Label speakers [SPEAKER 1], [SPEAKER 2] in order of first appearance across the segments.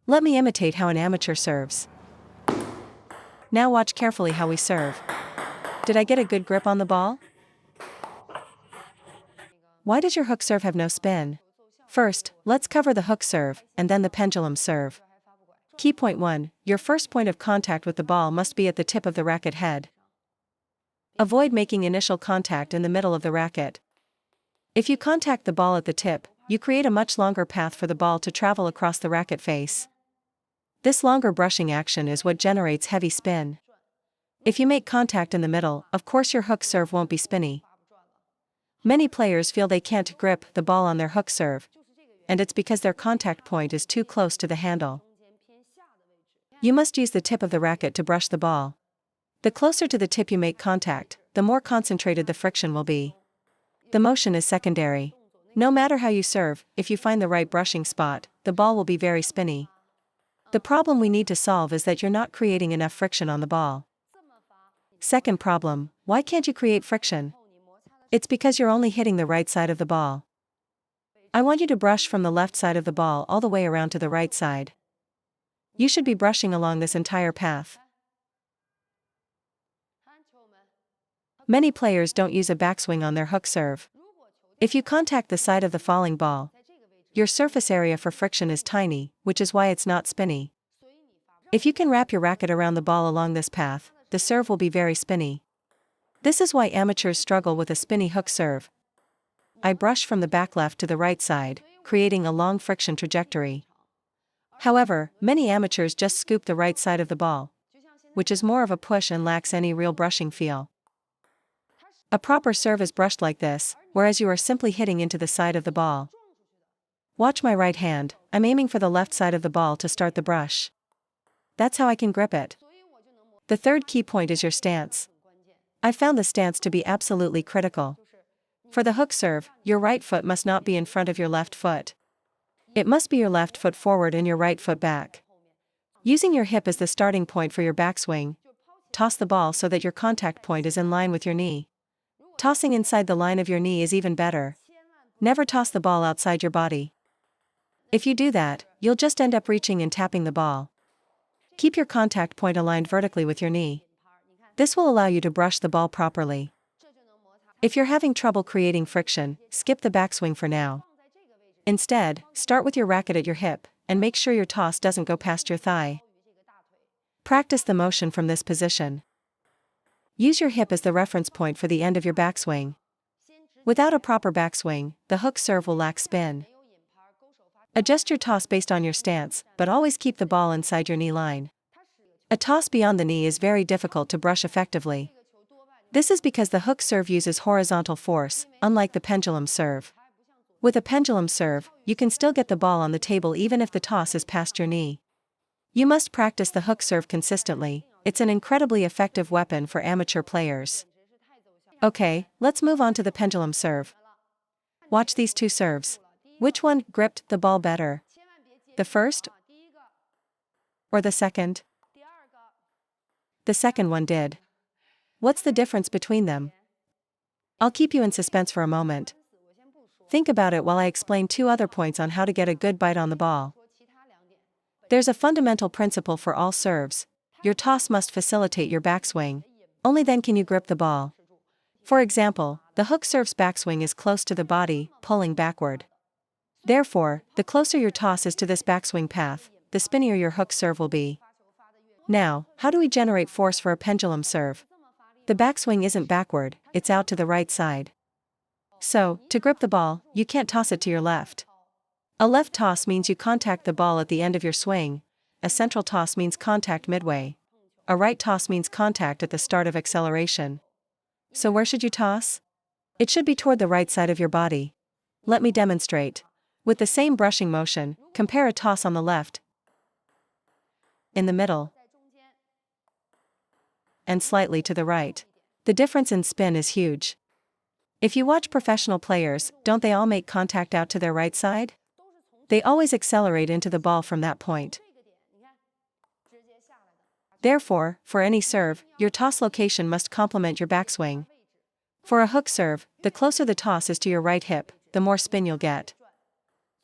[SPEAKER 1] Let me imitate how an amateur serves. Now watch carefully how we serve. Did I get a good grip on the ball? Why does your hook serve have no spin? First, let's cover the hook serve, and then the pendulum serve. Key point 1, your first point of contact with the ball must be at the tip of the racket head. Avoid making initial contact in the middle of the racket. If you contact the ball at the tip, you create a much longer path for the ball to travel across the racket face. This longer brushing action is what generates heavy spin. If you make contact in the middle, of course your hook serve won't be spinny. Many players feel they can't grip the ball on their hook serve, and it's because their contact point is too close to the handle. You must use the tip of the racket to brush the ball. The closer to the tip you make contact, the more concentrated the friction will be. The motion is secondary. No matter how you serve, if you find the right brushing spot, the ball will be very spinny. The problem we need to solve is that you're not creating enough friction on the ball. Second problem, why can't you create friction? It's because you're only hitting the right side of the ball. I want you to brush from the left side of the ball all the way around to the right side. You should be brushing along this entire path. Many players don't use a backswing on their hook serve. If you contact the side of the falling ball, your surface area for friction is tiny, which is why it's not spinny. If you can wrap your racket around the ball along this path, the serve will be very spinny. This is why amateurs struggle with a spinny hook serve. I brush from the back left to the right side, creating a long friction trajectory. However, many amateurs just scoop the right side of the ball, which is more of a push and lacks any real brushing feel. A proper serve is brushed like this, whereas you are simply hitting into the side of the ball. Watch my right hand, I'm aiming for the left side of the ball to start the brush. That's how I can grip it. The third key point is your stance. I've found the stance to be absolutely critical. For the hook serve, your right foot must not be in front of your left foot. It must be your left foot forward and your right foot back. Using your hip as the starting point for your backswing, toss the ball so that your contact point is in line with your knee. Tossing inside the line of your knee is even better. Never toss the ball outside your body. If you do that, you'll just end up reaching and tapping the ball. Keep your contact point aligned vertically with your knee. This will allow you to brush the ball properly. If you're having trouble creating friction, skip the backswing for now. Instead, start with your racket at your hip, and make sure your toss doesn't go past your thigh. Practice the motion from this position. Use your hip as the reference point for the end of your backswing. Without a proper backswing, the hook serve will lack spin. Adjust your toss based on your stance, but always keep the ball inside your knee line. A toss beyond the knee is very difficult to brush effectively. This is because the hook serve uses horizontal force, unlike the pendulum serve. With a pendulum serve, you can still get the ball on the table even if the toss is past your knee. You must practice the hook serve consistently, it's an incredibly effective weapon for amateur players. Okay, let's move on to the pendulum serve. Watch these two serves. Which one gripped the ball better? The first or the second? The second one did. What's the difference between them? I'll keep you in suspense for a moment. Think about it while I explain two other points on how to get a good bite on the ball. There's a fundamental principle for all serves. Your toss must facilitate your backswing. Only then can you grip the ball. For example, the hook serve's backswing is close to the body, pulling backward. Therefore, the closer your toss is to this backswing path, the spinnier your hook serve will be. Now, how do we generate force for a pendulum serve? The backswing isn't backward, it's out to the right side. So, to grip the ball, you can't toss it to your left. A left toss means you contact the ball at the end of your swing. A central toss means contact midway. A right toss means contact at the start of acceleration. So where should you toss? It should be toward the right side of your body. Let me demonstrate. With the same brushing motion, compare a toss on the left, in the middle, and slightly to the right. The difference in spin is huge. If you watch professional players, don't they all make contact out to their right side? They always accelerate into the ball from that point. Therefore, for any serve, your toss location must complement your backswing. For a hook serve, the closer the toss is to your right hip, the more spin you'll get.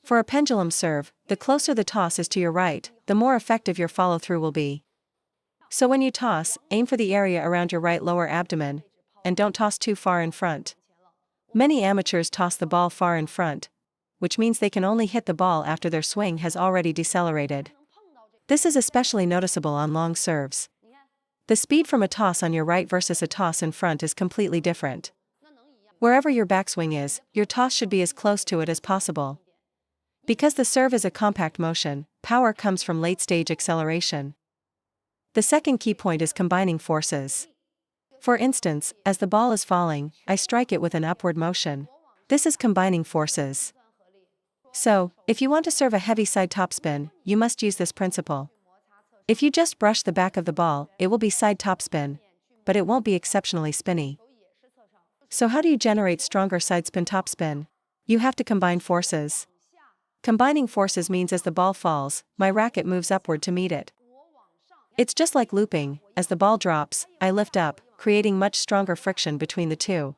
[SPEAKER 1] For a pendulum serve, the closer the toss is to your right, the more effective your follow-through will be. So when you toss, aim for the area around your right lower abdomen, and don't toss too far in front. Many amateurs toss the ball far in front, which means they can only hit the ball after their swing has already decelerated. This is especially noticeable on long serves. The speed from a toss on your right versus a toss in front is completely different. Wherever your backswing is, your toss should be as close to it as possible. Because the serve is a compact motion, power comes from late-stage acceleration. The second key point is combining forces. For instance, as the ball is falling, I strike it with an upward motion. This is combining forces. So, if you want to serve a heavy side topspin, you must use this principle. If you just brush the back of the ball, it will be side topspin, but it won't be exceptionally spinny. So how do you generate stronger side spin topspin? You have to combine forces. Combining forces means as the ball falls, my racket moves upward to meet it. It's just like looping. As the ball drops, I lift up, creating much stronger friction between the two.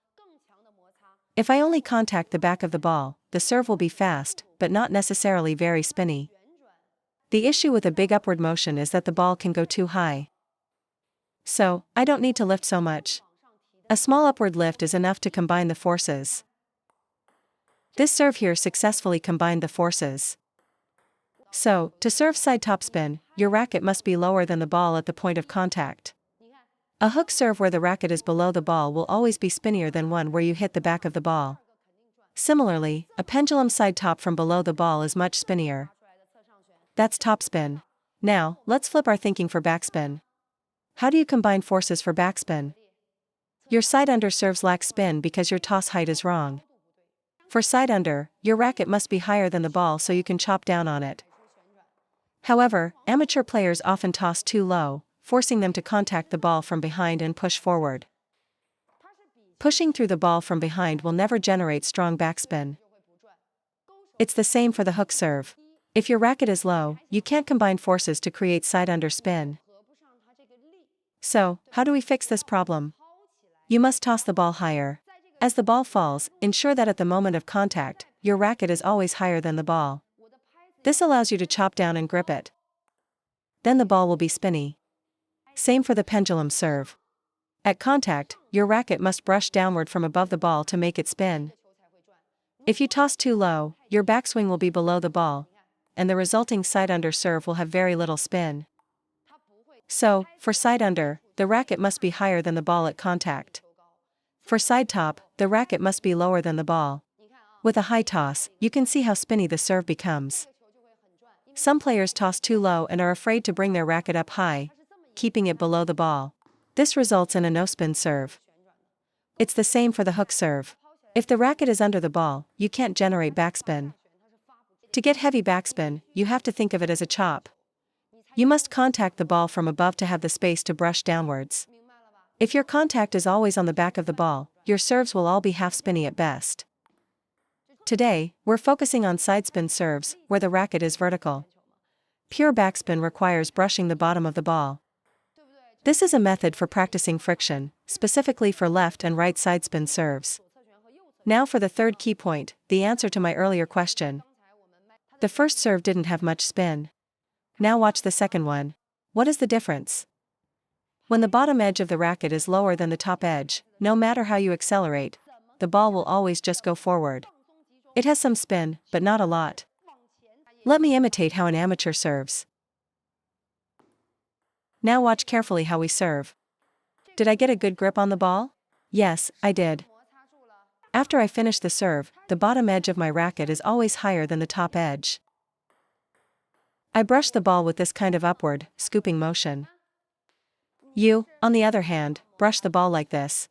[SPEAKER 1] If I only contact the back of the ball, the serve will be fast, but not necessarily very spinny. The issue with a big upward motion is that the ball can go too high. So, I don't need to lift so much. A small upward lift is enough to combine the forces. This serve here successfully combined the forces. So, to serve side topspin, your racket must be lower than the ball at the point of contact. A hook serve where the racket is below the ball will always be spinnier than one where you hit the back of the ball. Similarly, a pendulum side top from below the ball is much spinnier. That's topspin. Now, let's flip our thinking for backspin. How do you combine forces for backspin? Your side under serves lack spin because your toss height is wrong. For side under, your racket must be higher than the ball so you can chop down on it. However, amateur players often toss too low, forcing them to contact the ball from behind and push forward. Pushing through the ball from behind will never generate strong backspin. It's the same for the hook serve. If your racket is low, you can't combine forces to create side under spin. So, how do we fix this problem? You must toss the ball higher. As the ball falls, ensure that at the moment of contact, your racket is always higher than the ball. This allows you to chop down and grip it. Then the ball will be spinny. Same for the pendulum serve. At contact, your racket must brush downward from above the ball to make it spin. If you toss too low, your backswing will be below the ball, and the resulting side under serve will have very little spin. So, for side under, the racket must be higher than the ball at contact. For side top, the racket must be lower than the ball. With a high toss, you can see how spinny the serve becomes. Some players toss too low and are afraid to bring their racket up high, keeping it below the ball. This results in a no-spin serve. It's the same for the hook serve. If the racket is under the ball, you can't generate backspin. To get heavy backspin, you have to think of it as a chop. You must contact the ball from above to have the space to brush downwards. If your contact is always on the back of the ball, your serves will all be half spinny at best. Today, we're focusing on side spin serves, where the racket is vertical. Pure backspin requires brushing the bottom of the ball. This is a method for practicing friction, specifically for left and right side spin serves. Now for the third key point, the answer to my earlier question. The first serve didn't have much spin. Now watch the second one. What is the difference? When the bottom edge of the racket is lower than the top edge, no matter how you accelerate, the ball will always just go forward. It has some spin, but not a lot. Let me imitate how an amateur serves. Now watch carefully how we serve. Did I get a good grip on the ball? Yes, I did. After I finish the serve, the bottom edge of my racket is always higher than the top edge. I brush the ball with this kind of upward, scooping motion. You, on the other hand, brush the ball like this.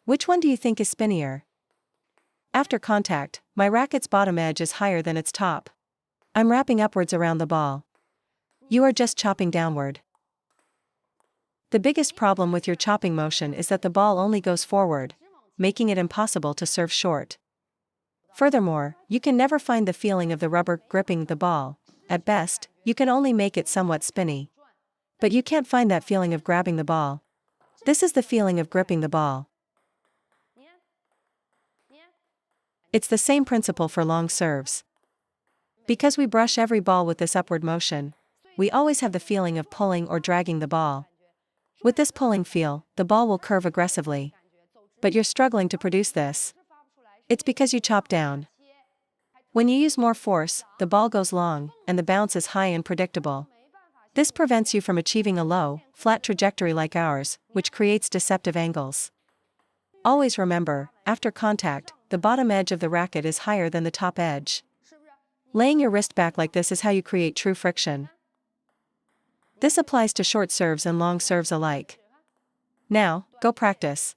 [SPEAKER 1] Which one do you think is spinnier? After contact, my racket's bottom edge is higher than its top. I'm wrapping upwards around the ball. You are just chopping downward. The biggest problem with your chopping motion is that the ball only goes forward, making it impossible to serve short. Furthermore, you can never find the feeling of the rubber gripping the ball. At best, you can only make it somewhat spinny. But you can't find that feeling of grabbing the ball. This is the feeling of gripping the ball. It's the same principle for long serves. Because we brush every ball with this upward motion, we always have the feeling of pulling or dragging the ball. With this pulling feel, the ball will curve aggressively. But you're struggling to produce this. It's because you chop down. When you use more force, the ball goes long, and the bounce is high and predictable. This prevents you from achieving a low, flat trajectory like ours, which creates deceptive angles. Always remember, after contact, the bottom edge of the racket is higher than the top edge. Laying your wrist back like this is how you create true friction. This applies to short serves and long serves alike. Now, go practice.